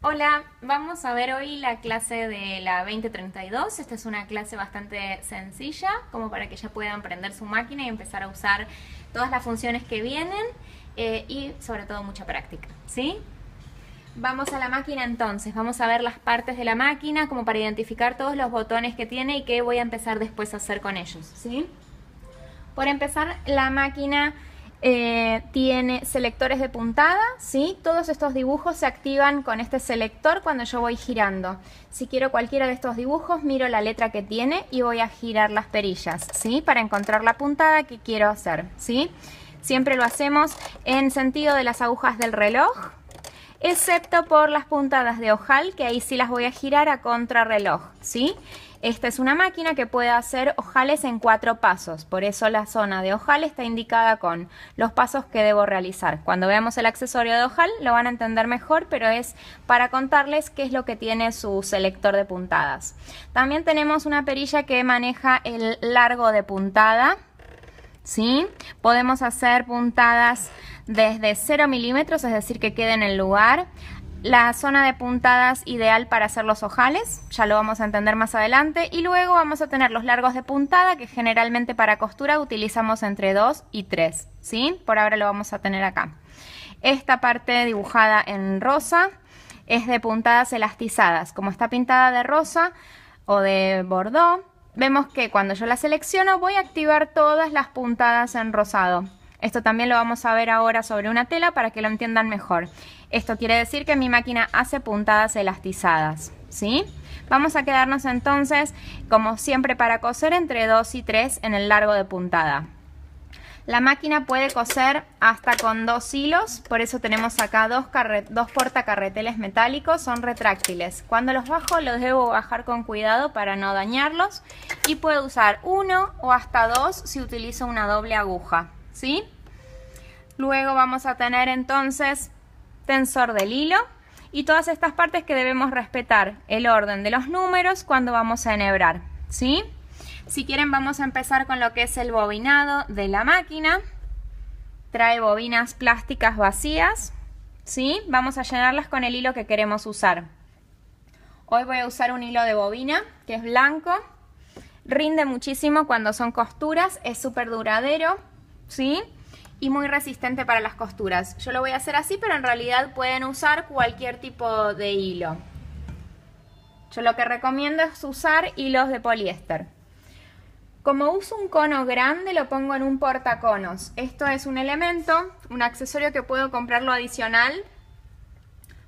Hola, vamos a ver hoy la clase de la 2032. Esta es una clase bastante sencilla, como para que ya puedan prender su máquina y empezar a usar todas las funciones que vienen y sobre todo mucha práctica, ¿sí? Vamos a la máquina entonces, vamos a ver las partes de la máquina como para identificar todos los botones que tiene y qué voy a empezar después a hacer con ellos, ¿sí? Por empezar, la máquina tiene selectores de puntada, ¿sí? Todos estos dibujos se activan con este selector cuando yo voy girando. Si quiero cualquiera de estos dibujos, miro la letra que tiene y voy a girar las perillas, ¿sí? Para encontrar la puntada que quiero hacer, ¿sí? Siempre lo hacemos en sentido de las agujas del reloj, excepto por las puntadas de ojal, que ahí sí las voy a girar a contrarreloj, ¿sí? Esta es una máquina que puede hacer ojales en 4 pasos, por eso la zona de ojal está indicada con los pasos que debo realizar. Cuando veamos el accesorio de ojal lo van a entender mejor, pero es para contarles qué es lo que tiene su selector de puntadas. También tenemos una perilla que maneja el largo de puntada, ¿sí? Podemos hacer puntadas desde 0 milímetros, es decir, que quede en el lugar. La zona de puntadas ideal para hacer los ojales, ya lo vamos a entender más adelante. Y luego vamos a tener los largos de puntada, que generalmente para costura utilizamos entre 2 y 3, ¿sí? Por ahora lo vamos a tener acá. Esta parte dibujada en rosa es de puntadas elastizadas. Como está pintada de rosa o de bordó, vemos que cuando yo la selecciono voy a activar todas las puntadas en rosado. Esto también lo vamos a ver ahora sobre una tela para que lo entiendan mejor. Esto quiere decir que mi máquina hace puntadas elastizadas, ¿sí? Vamos a quedarnos entonces, como siempre para coser, entre 2 y 3 en el largo de puntada. La máquina puede coser hasta con 2 hilos, por eso tenemos acá dos portacarreteles metálicos, son retráctiles. Cuando los bajo los debo bajar con cuidado para no dañarlos y puedo usar 1 o hasta 2 si utilizo una doble aguja, ¿sí? Luego vamos a tener entonces tensor del hilo y todas estas partes que debemos respetar el orden de los números cuando vamos a enhebrar, ¿sí? Si quieren vamos a empezar con lo que es el bobinado de la máquina. Trae bobinas plásticas vacías, ¿sí? Vamos a llenarlas con el hilo que queremos usar. Hoy voy a usar un hilo de bobina que es blanco. Rinde muchísimo cuando son costuras, es súper duradero, ¿sí? Y muy resistente para las costuras. Yo lo voy a hacer así, pero en realidad pueden usar cualquier tipo de hilo. Yo lo que recomiendo es usar hilos de poliéster. Como uso un cono grande, lo pongo en un portaconos. Esto es un elemento, un accesorio que puedo comprarlo adicional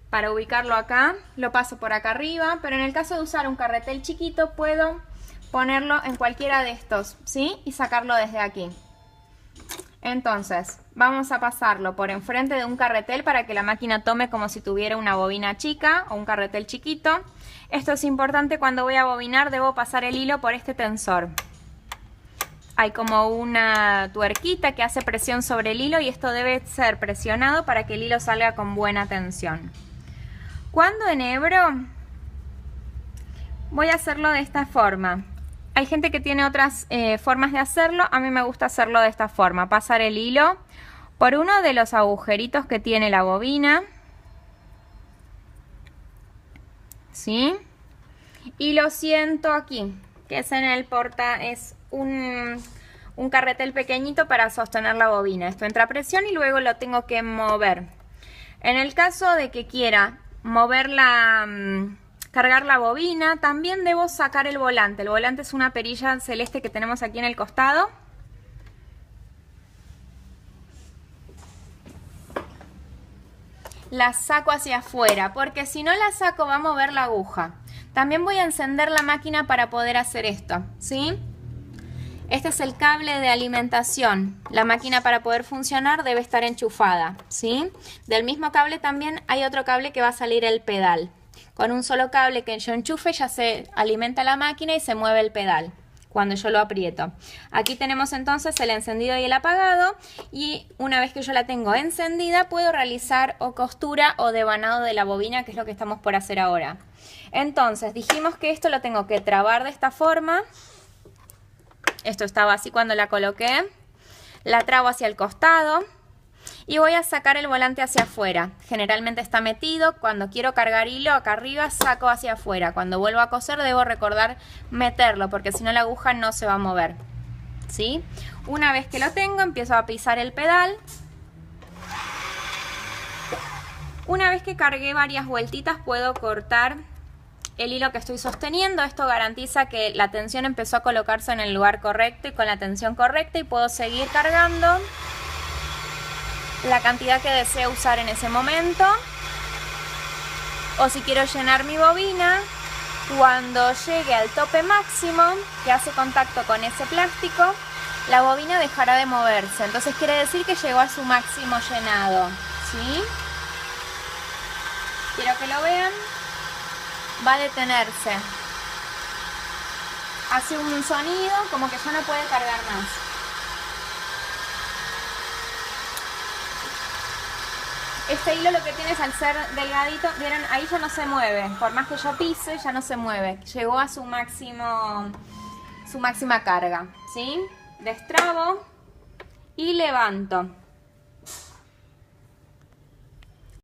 para ubicarlo acá. Lo paso por acá arriba, pero en el caso de usar un carretel chiquito puedo ponerlo en cualquiera de estos, ¿sí? Y sacarlo desde aquí. Entonces, vamos a pasarlo por enfrente de un carretel para que la máquina tome como si tuviera una bobina chica o un carretel chiquito. Esto es importante, cuando voy a bobinar debo pasar el hilo por este tensor. Hay como una tuerquita que hace presión sobre el hilo y esto debe ser presionado para que el hilo salga con buena tensión. Cuando enhebro, voy a hacerlo de esta forma. Hay gente que tiene otras formas de hacerlo, a mí me gusta hacerlo de esta forma, pasar el hilo por uno de los agujeritos que tiene la bobina, ¿sí? Y lo siento aquí, que es en el es un carretel pequeñito para sostener la bobina. Esto entra a presión y luego lo tengo que mover. En el caso de que quiera mover cargar la bobina, también debo sacar el volante. El volante es una perilla celeste que tenemos aquí en el costado. La saco hacia afuera, porque si no la saco va a mover la aguja. También voy a encender la máquina para poder hacer esto, ¿sí? Este es el cable de alimentación. La máquina, para poder funcionar, debe estar enchufada, ¿sí? Del mismo cable también hay otro cable que va a salir el pedal. Con un solo cable que yo enchufe ya se alimenta la máquina y se mueve el pedal cuando yo lo aprieto. Aquí tenemos entonces el encendido y el apagado, y una vez que yo la tengo encendida puedo realizar o costura o devanado de la bobina, que es lo que estamos por hacer ahora. Entonces dijimos que esto lo tengo que trabar de esta forma. Esto estaba así cuando la coloqué. La trabo hacia el costado y voy a sacar el volante hacia afuera. Generalmente está metido. Cuando quiero cargar hilo acá arriba saco hacia afuera. Cuando vuelvo a coser debo recordar meterlo porque si no la aguja no se va a mover, ¿sí? Una vez que lo tengo empiezo a pisar el pedal. Una vez que cargué varias vueltitas puedo cortar el hilo que estoy sosteniendo. Esto garantiza que la tensión empezó a colocarse en el lugar correcto y con la tensión correcta, y puedo seguir cargando la cantidad que deseo usar en ese momento. O si quiero llenar mi bobina, cuando llegue al tope máximo que hace contacto con ese plástico, la bobina dejará de moverse. Entonces quiere decir que llegó a su máximo llenado, ¿sí? Quiero que lo vean. Va a detenerse. Hace un sonido como que ya no puede cargar más. Este hilo lo que tiene es, al ser delgadito, ¿vieron? Ahí ya no se mueve. Por más que yo pise, ya no se mueve. Llegó a su máxima carga, ¿sí? Destrabo y levanto.